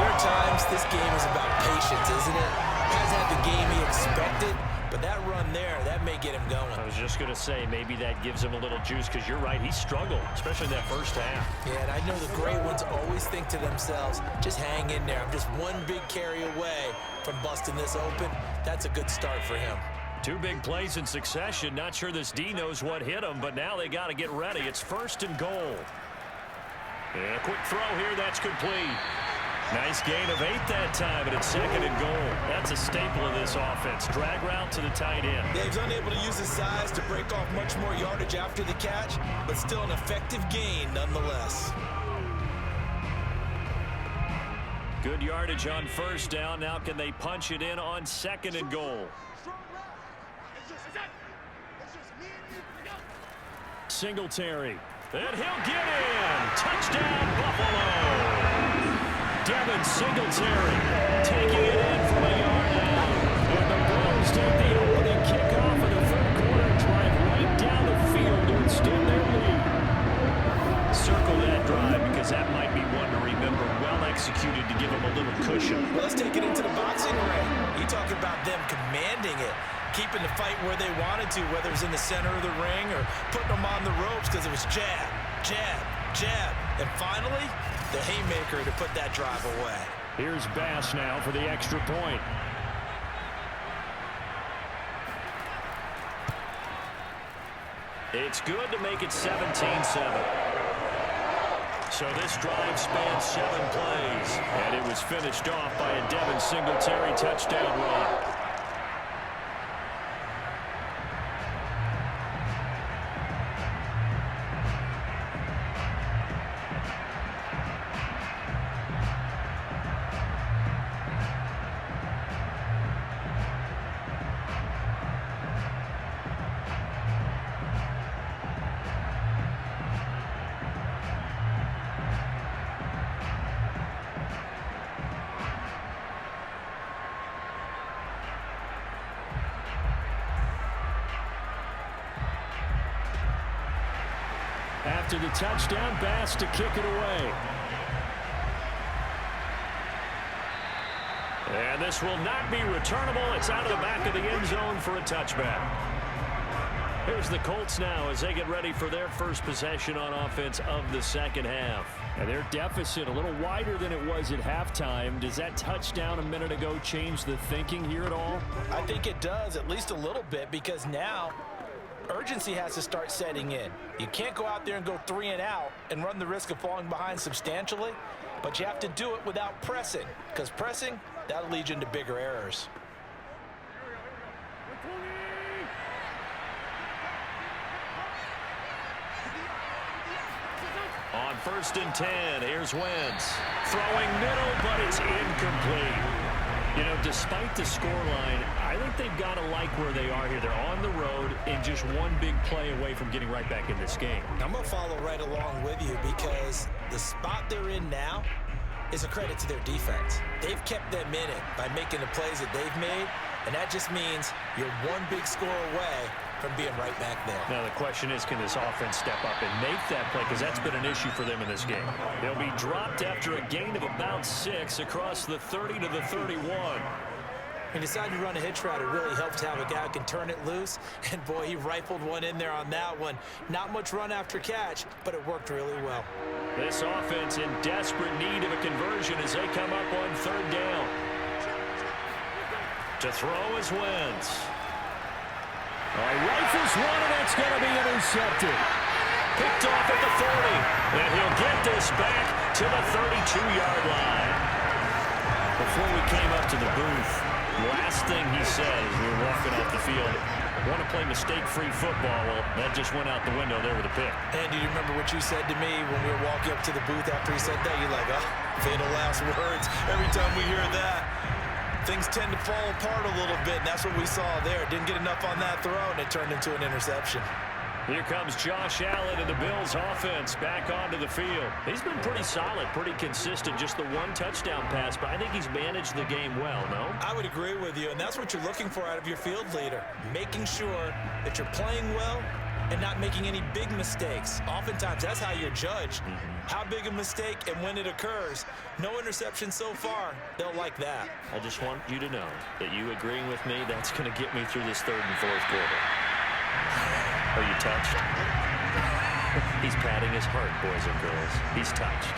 there are times this game is about patience, isn't it? Hasn't had the game he expected. But that run there, that may get him going.
I was just going to say, maybe that gives him a little juice because you're right, he struggled, especially in that first half.
Yeah, and I know the great ones always think to themselves, just hang in there. I'm just one big carry away from busting this open. That's a good start for him.
2 big plays in succession. Not sure this D knows what hit him, but now they got to get ready. It's 1st and goal. And a quick throw here, that's complete. Nice gain of 8 that time, and it's 2nd and goal. That's a staple of this offense. Drag route to the tight end.
Yeah, he's unable to use his size to break off much more yardage after the catch, but still an effective gain nonetheless.
Good yardage on first down. Now can they punch it in on 2nd and goal?
Singletary.
And he'll get in. Touchdown, Buffalo. Devin Singletary taking it in from a yard out. And the Bills take the opening kickoff of the 3rd quarter, drive right down the field to extend their lead. Circle that drive because that might be one to remember. Well executed to give them a little cushion.
Well, let's take it into the boxing ring. You talk about them commanding it, keeping the fight where they wanted to, whether it was in the center of the ring or putting them on the ropes because it was jab, jab, jab. And finally, the haymaker to put that drive away.
Here's Bass now for the extra point.
It's good to make it 17-7. So this drive spans 7 plays, and it was finished off by a Devin Singletary touchdown run. After the touchdown, Bass to kick it away. And this will not be returnable. It's out of the back of the end zone for a touchback. Here's the Colts now as they get ready for their first possession on offense of the second half. And their deficit a little wider than it was at halftime. Does that touchdown a minute ago change the thinking here at all?
I think it does, at least a little bit, because now urgency has to start setting in. You can't go out there and go 3 and out and run the risk of falling behind substantially, but you have to do it without pressing, because pressing, that'll lead you into bigger errors.
On 1st and 10, here's Wentz. Throwing middle, but it's incomplete. You know, despite the scoreline, I think they've got to like where they are here. They're on the road and just one big play away from getting right back in this game.
I'm going to follow right along with you because the spot they're in now is a credit to their defense. They've kept them in it by making the plays that they've made, and that just means you're one big score away from being right back there.
Now the question is, can this offense step up and make that play? Because that's been an issue for them in this game. They'll be dropped after a gain of about 6 across the 30 to the 31.
He decided to run a hitch route. It really helps to have a guy who can turn it loose. And, boy, he rifled one in there on that one. Not much run after catch, but it worked really well.
This offense in desperate need of a conversion as they come up on 3rd down. To throw is Wentz.
Rifles one, and that's going to be intercepted.
Picked off at the 40. And he'll get this back to the 32-yard line. Before we came up to the booth, last thing he said as we were walking off the field, want to play mistake-free football. Well, that just went out the window there with a pick.
And do you remember what you said to me when we were walking up to the booth after he said that? You're like, oh, fatal last words. Every time we hear that, things tend to fall apart a little bit, and that's what we saw there. Didn't get enough on that throw, and it turned into an interception.
Here comes Josh Allen and the Bills offense back onto the field. He's been pretty solid, pretty consistent, just the one touchdown pass, but I think he's managed the game well, no?
I would agree with you, and that's what you're looking for out of your field leader, making sure that you're playing well and not making any big mistakes. Oftentimes, that's how you're judged. How big a mistake and when it occurs. No interception so far. They'll like that.
I just want you to know that you agreeing with me, that's going to get me through this 3rd and 4th quarter. Are you touched? He's patting his heart, boys and girls. He's touched.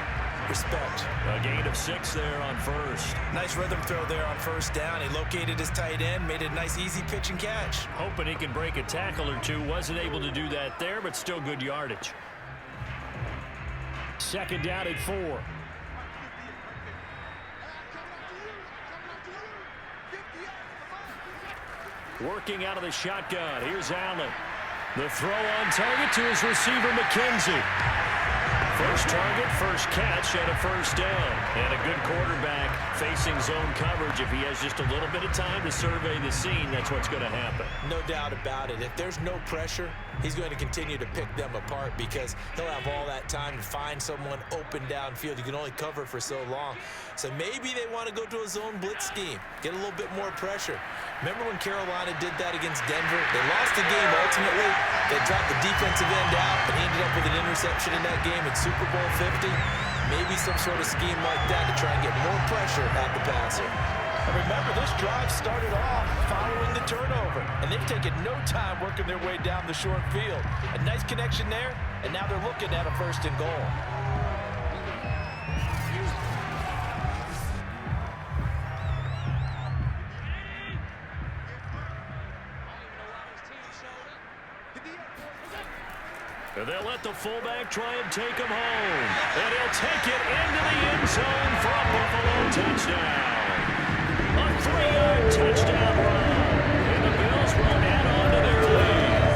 Respect.
A gain of 6 there on 1st.
Nice rhythm throw there on 1st down. He located his tight end, made a nice easy pitch and catch.
Hoping he can break a tackle or two. Wasn't able to do that there, but still good yardage.
2nd down at 4.
Working out of the shotgun. Here's Allen. The throw on target to his receiver, McKenzie. First target, first catch, and a 1st down. And a good quarterback facing zone coverage. If he has just a little bit of time to survey the scene, that's what's going to happen.
No doubt about it. If there's no pressure, he's going to continue to pick them apart because he'll have all that time to find someone open downfield. You can only cover for so long. So maybe they want to go to a zone blitz scheme, get a little bit more pressure. Remember when Carolina did that against Denver? They lost the game ultimately. They dropped the defensive end out, and he ended up with an interception in that game in Super Bowl 50. Maybe some sort of scheme like that to try and get more pressure at the passer.
And remember, this drive started off following the turnover, and they've taken no time working their way down the short field. A nice connection there, and now they're looking at a 1st and goal.
And they'll let the fullback try and take him home. And he'll take it into the end zone for a Buffalo touchdown. A 3-yard touchdown run. And the Bills will add on to their lead.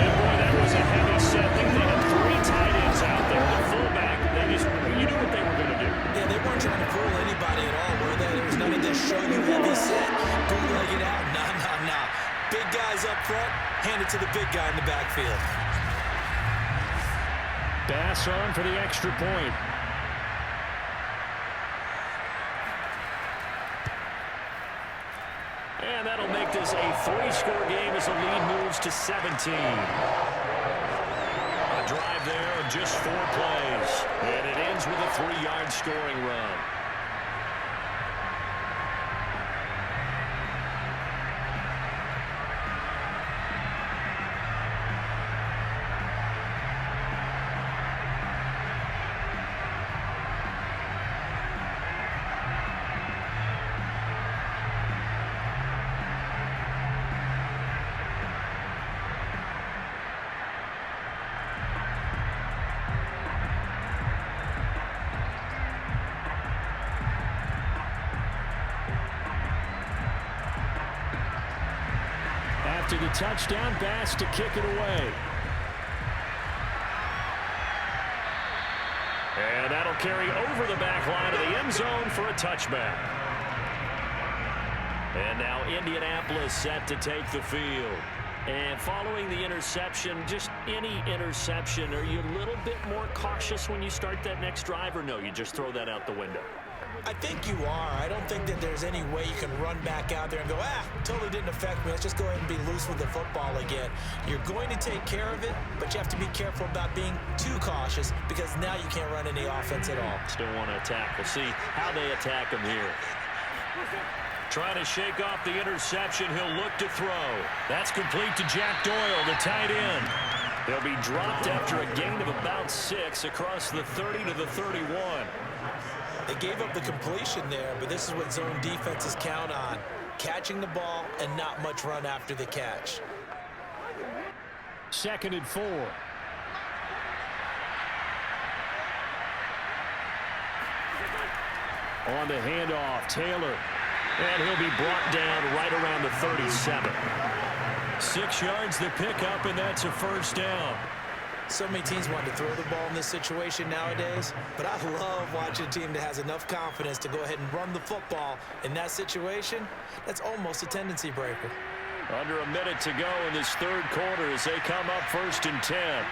And boy, that was a heavy set. They had 3 tight ends out there. The fullback, you knew what they were going to do.
Yeah, they weren't trying to fool anybody at all, were they? There was none of this show you heavy set, bootleg it out. Nah. Big guys up front, hand it to the big guy in the backfield.
Bass on for the extra point.
And that'll make this a 3-score game as the lead moves to 17. A drive there of just 4 plays. And it ends with a 3-yard scoring run.
After the touchdown, Bass to kick it away.
And that'll carry over the back line of the end zone for a touchback. And now Indianapolis set to take the field. And following the interception, just any interception, are you a little bit more cautious when you start that next drive, or no, you just throw that out the window?
I think you are. I don't think that there's any way you can run back out there and go, totally didn't affect me. Let's just go ahead and be loose with the football again. You're going to take care of it, but you have to be careful about being too cautious because now you can't run any offense at all.
Still want to attack. We'll see how they attack him here. Trying to shake off the interception. He'll look to throw. That's complete to Jack Doyle, the tight end. He'll be dropped after a gain of about 6 across the 30 to the 31.
They gave up the completion there, but this is what zone defenses count on. Catching the ball and not much run after the catch.
2nd and 4. On the handoff, Taylor. And he'll be brought down right around the 37.
6 yards the pickup, and that's a first down.
So many teams want to throw the ball in this situation nowadays, but I love watching a team that has enough confidence to go ahead and run the football in that situation. That's almost a tendency breaker.
Under a minute to go in this 3rd quarter as they come up 1st and 10.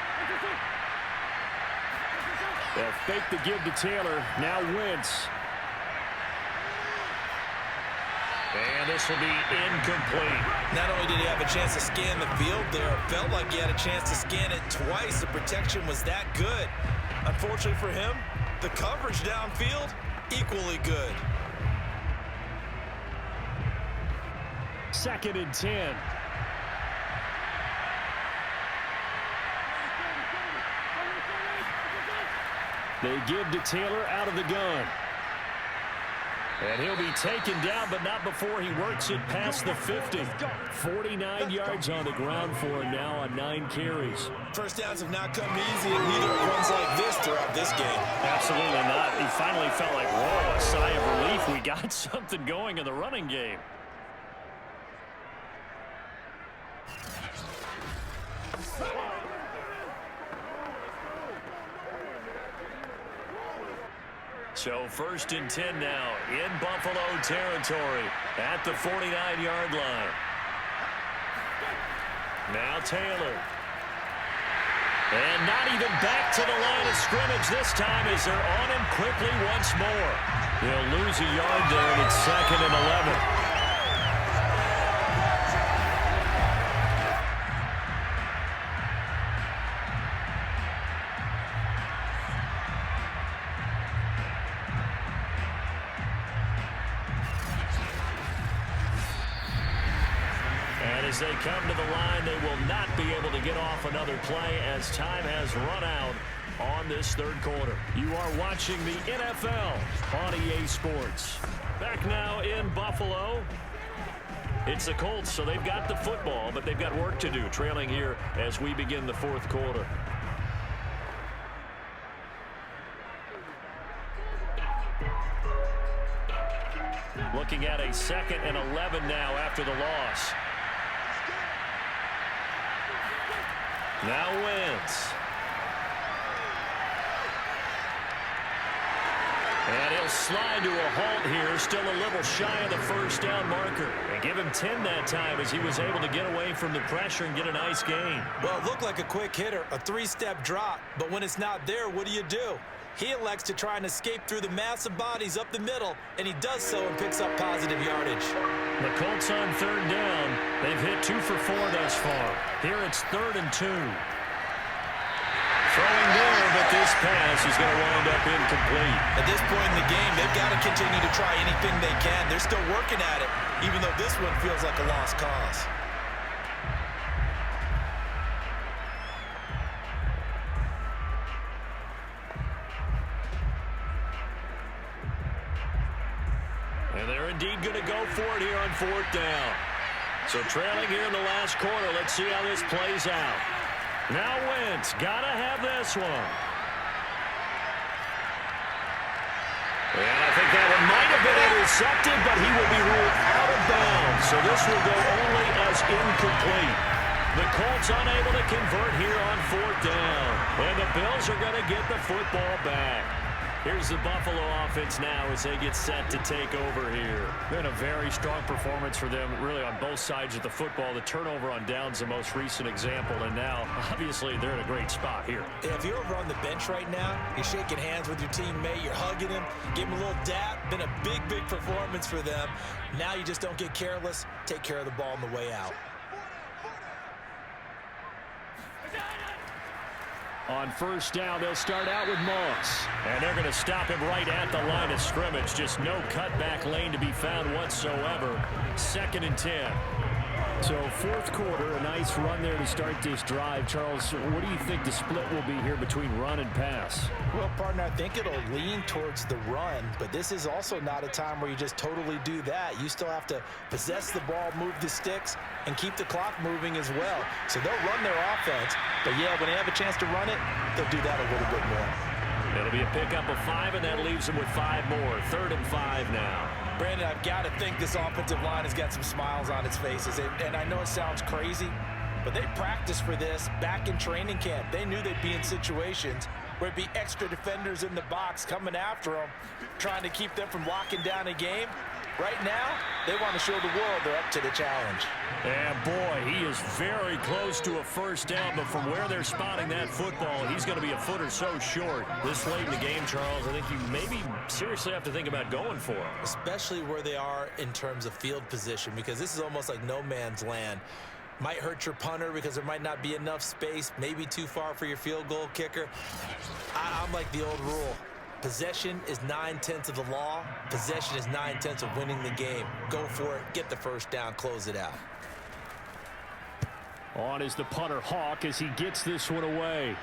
They'll fake the give to Taylor. Now Wentz.
And this will be incomplete.
Not only did he have a chance to scan the field there, it felt like he had a chance to scan it twice. The protection was that good. Unfortunately for him, the coverage downfield, equally good.
2nd and 10. They give to Taylor out of the gun.
And he'll be taken down, but not before he works it past the 50.
49 yards on the ground for him now on 9 carries.
First downs have not come easy, and neither runs like this throughout this game.
Absolutely not. He finally felt like, whoa, a sigh of relief. We got something going in the running game. So 1st and 10 now in Buffalo territory at the 49-yard line. Now Taylor. And not even back to the line of scrimmage this time as they're on him quickly once more. They'll lose a yard there, and it's 2nd and 11. As they come to the line, they will not be able to get off another play as time has run out on this 3rd quarter. You are watching the NFL on EA Sports. Back now in Buffalo. It's the Colts, so they've got the football, but they've got work to do, trailing here as we begin the fourth quarter. Looking at a 2nd and 11 now after the loss. Now Wentz. And he'll slide to a halt here, still a little shy of the first down marker. And give him 10 that time as he was able to get away from the pressure and get a nice gain.
Well, it looked like a quick hitter, a 3-step drop, but when it's not there, what do? He elects to try and escape through the massive bodies up the middle, and he does so and picks up positive yardage.
The Colts on 3rd down. They've hit 2 for 4 thus far. Here it's 3rd and 2. Throwing there, but this pass is going to wind up incomplete.
At this point in the game, they've got to continue to try anything they can. They're still working at it, even though this one feels like a lost cause.
And they're indeed going to go for it here on 4th down. So trailing here in the last quarter, let's see how this plays out. Now Wentz, gotta have this one. And I think that one might have been intercepted, but he will be ruled out of bounds. So this will go only as incomplete. The Colts unable to convert here on 4th down. And the Bills are going to get the football back. Here's the Buffalo offense now as they get set to take over here. Been a very strong performance for them, really, on both sides of the football. The turnover on downs, the most recent example, and now, obviously, they're in a great spot here.
Yeah, if you're over on the bench right now, you're shaking hands with your teammate, you're hugging him, give him a little dap. Been a big, big performance for them. Now you just don't get careless. Take care of the ball on the way out.
On 1st down, they'll start out with Moss. And they're going to stop him right at the line of scrimmage. Just no cutback lane to be found whatsoever. 2nd and 10. So 4th quarter, a nice run there to start this drive. Charles, what do you think the split will be here between run and pass?
Well, partner, I think it'll lean towards the run, but this is also not a time where you just totally do that. You still have to possess the ball, move the sticks, and keep the clock moving as well. So they'll run their offense, but yeah, when they have a chance to run it, they'll do that a little bit more.
It'll be a pickup of 5, and that leaves them with 5 more. 3rd and 5 now.
Brandon, I've got to think this offensive line has got some smiles on its faces. And I know it sounds crazy, but they practiced for this back in training camp. They knew they'd be in situations where it'd be extra defenders in the box coming after them, trying to keep them from locking down a game. Right now, they want to show the world they're up to the challenge.
And boy, he is very close to a 1st down, but from where they're spotting that football, he's going to be a foot or so short.
This late in the game, Charles, I think you maybe seriously have to think about going for him.
Especially where they are in terms of field position, because this is almost like no man's land. Might hurt your punter because there might not be enough space, maybe too far for your field goal kicker. I'm like the old rule. Possession is 9/10 of the law. Possession is 9/10 of winning the game. Go for it. Get the 1st down. Close it out.
On is the punter Hawk as he gets this one away.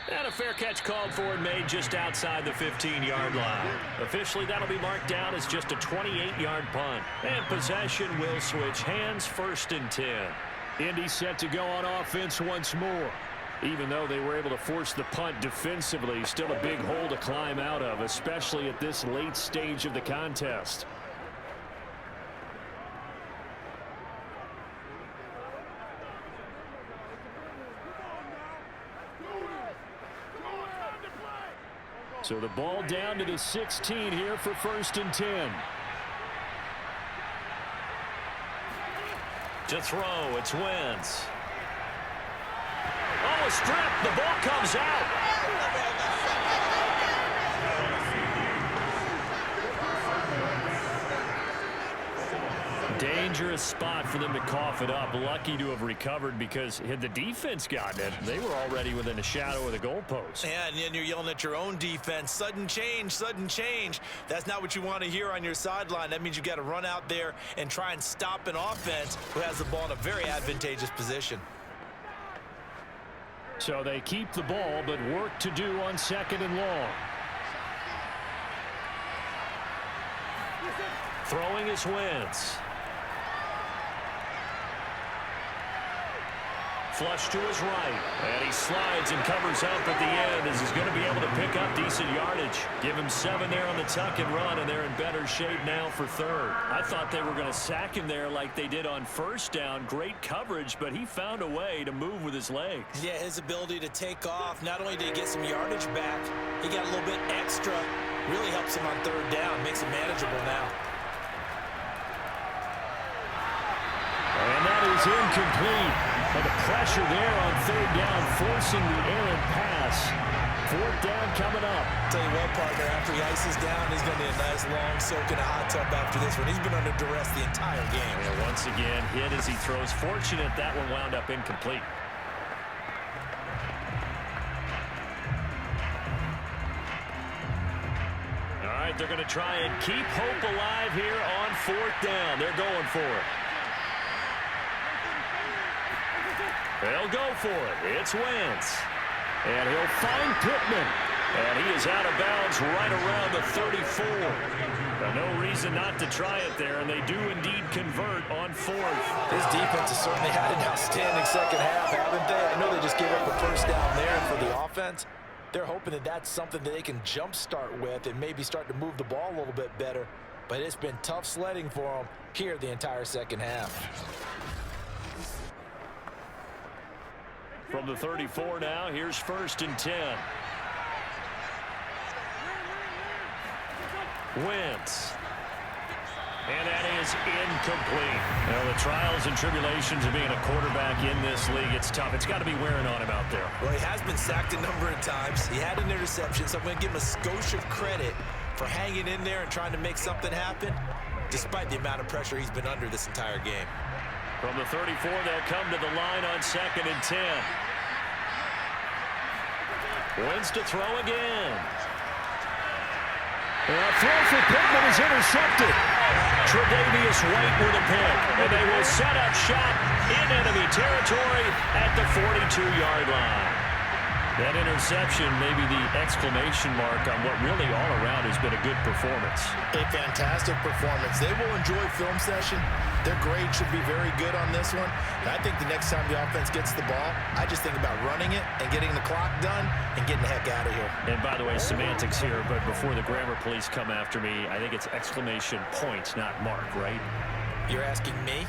And a fair catch called for and made just outside the 15-yard line. Officially, that'll be marked down as just a 28-yard punt. And possession will switch hands. 1st and 10.
Indy set to go on offense once more. Even though they were able to force the punt defensively, still a big hole to climb out of, especially at this late stage of the contest. So the ball down to the 16 here for 1st and 10.
To throw, it's Wentz. Oh, a strip. The ball comes out.
Dangerous spot for them to cough it up. Lucky to have recovered, because had the defense gotten it, they were already within a shadow of the goalpost.
And you're yelling at your own defense. Sudden change, sudden change. That's not what you want to hear on your sideline. That means you've got to run out there and try and stop an offense who has the ball in a very advantageous position.
So they keep the ball, but work to do on 2nd and long.
Throwing is Wentz. Flush to his right. And he slides and covers up at the end as he's going to be able to pick up decent yardage. Give him 7 there on the tuck and run, and they're in better shape now for third. I thought they were going to sack him there like they did on first down. Great coverage, but he found a way to move with his legs.
Yeah, his ability to take off, not only did he get some yardage back, he got a little bit extra. Really helps him on third down, makes it manageable now.
And that is incomplete. But the pressure there on third down, forcing the errant pass. Fourth down coming up.
Tell you what, partner, after he ices down, he's going to need a nice long soak in a hot tub after this one. He's been under duress the entire game.
And once again, hit as he throws. Fortunate that one wound up incomplete. All right, they're going to try and keep hope alive here on fourth down. They're going for it. They'll go for it. It's Wentz. And he'll find Pittman. And he is out of bounds right around the 34. No reason not to try it there, and they do indeed convert on fourth.
His defense has certainly had an outstanding second half, haven't they? I know they just gave up a first down there, and for the offense, they're hoping that that's something that they can jumpstart with and maybe start to move the ball a little bit better. But it's been tough sledding for them here the entire second half.
From the 34 now, here's 1st and 10. Wentz. And that is incomplete. You know, the trials and tribulations of being a quarterback in this league, it's tough. It's got to be wearing on him out there.
Well, he has been sacked a number of times. He had an interception, so I'm going to give him a skosh of credit for hanging in there and trying to make something happen, despite the amount of pressure he's been under this entire game.
From the 34, they'll come to the line on 2nd and 10. Wentz to throw again.
A throw for Pittman is intercepted.
Tre'Davious White with a pick, and they will set up shop in enemy territory at the 42-yard line. That interception may be the exclamation mark on what really all around has been a good performance.
A fantastic performance. They will enjoy film session. Their grade should be very good on this one. And I think the next time the offense gets the ball, I just think about running it and getting the clock done and getting the heck out of here.
And by the way, semantics here, but before the grammar police come after me, I think it's exclamation point, not mark, right?
You're asking me?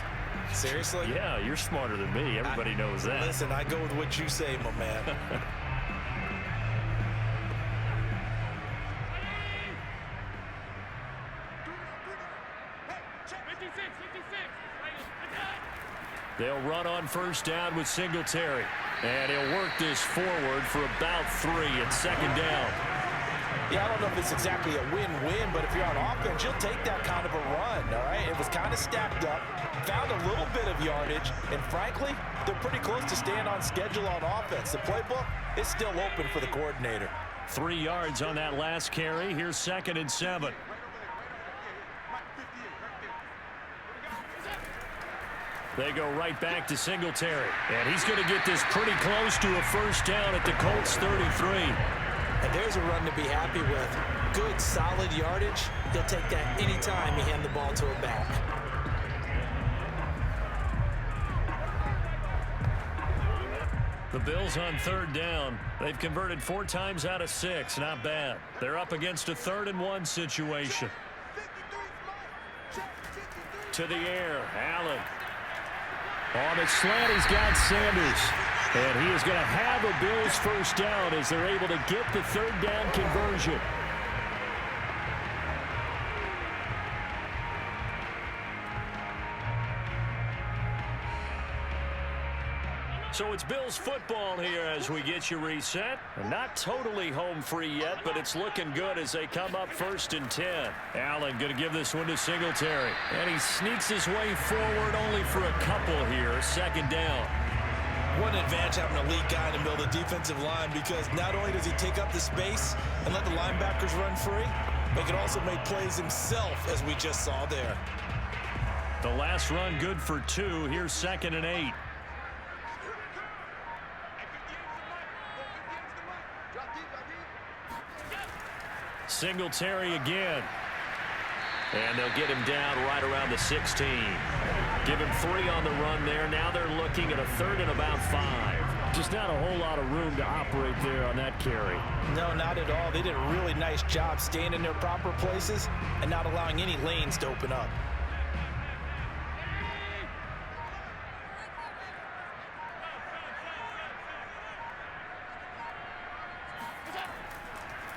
Seriously?
Yeah, you're smarter than me. Everybody knows that.
Listen, I go with what you say, my man.
They'll run on first down with Singletary. And he'll work this forward for about 3 at 2nd down.
Yeah, I don't know if it's exactly a win-win, but if you're on offense, you'll take that kind of a run, all right? It was kind of stacked up, found a little bit of yardage, and frankly, they're pretty close to staying on schedule on offense. The playbook is still open for the coordinator.
3 yards on that last carry. Here's 2nd and 7. They go right back to Singletary. And he's going to get this pretty close to a first down at the Colts 33.
And there's a run to be happy with. Good, solid yardage. He'll take that anytime you hand the ball to a back.
The Bills on 3rd down. They've converted 4 times out of 6. Not bad. They're up against a 3rd and 1 situation. To the air, Allen. On its slant, he's got Sanders. And he is going to have a Bills first down as they're able to get the 3rd down conversion. So it's Bills football here as we get you reset. Not totally home free yet, but it's looking good as they come up 1st and 10. Allen going to give this one to Singletary. And he sneaks his way forward only for a couple here. 2nd down.
What an advantage having a lead guy in the middle of the defensive line, because not only does he take up the space and let the linebackers run free, but he can also make plays himself, as we just saw there.
The last run good for 2. Here's 2nd and 8. Singletary again. And they'll get him down right around the 16.
Give him 3 on the run there. Now they're looking at a 3rd and about 5. Just not a whole lot of room to operate there on that carry.
No, not at all. They did a really nice job staying in their proper places and not allowing any lanes to open up.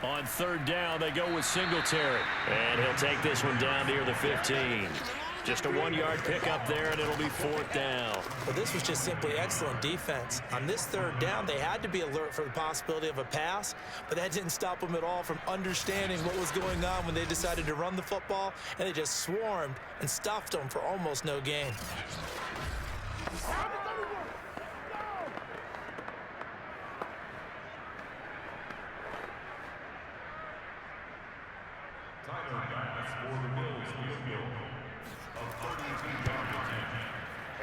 On 3rd down, they go with Singletary. And he'll take this one down near the 15. Just a 1-yard pickup there, and it'll be 4th down.
Well, this was just simply excellent defense. On this 3rd down, they had to be alert for the possibility of a pass, but that didn't stop them at all from understanding what was going on when they decided to run the football, and they just swarmed and stuffed them for almost no gain.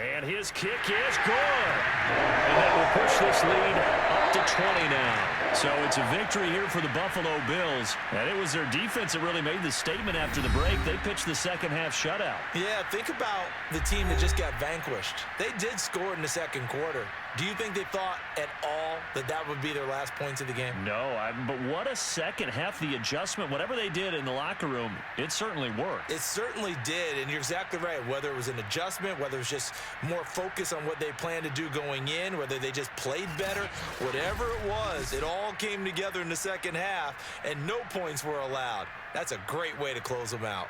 And his kick is good. And that will push this lead up to 20 now. So it's a victory here for the Buffalo Bills. And it was their defense that really made the statement after the break. They pitched the second half shutout.
Yeah, think about the team that just got vanquished. They did score in the 2nd quarter. Do you think they thought at all that that would be their last points of the game?
No, but what a second half. The adjustment, whatever they did in the locker room, it certainly worked.
It certainly did, and you're exactly right. Whether it was an adjustment, whether it was just more focus on what they planned to do going in, whether they just played better, whatever it was, it all came together in the second half, and no points were allowed. That's a great way to close them out.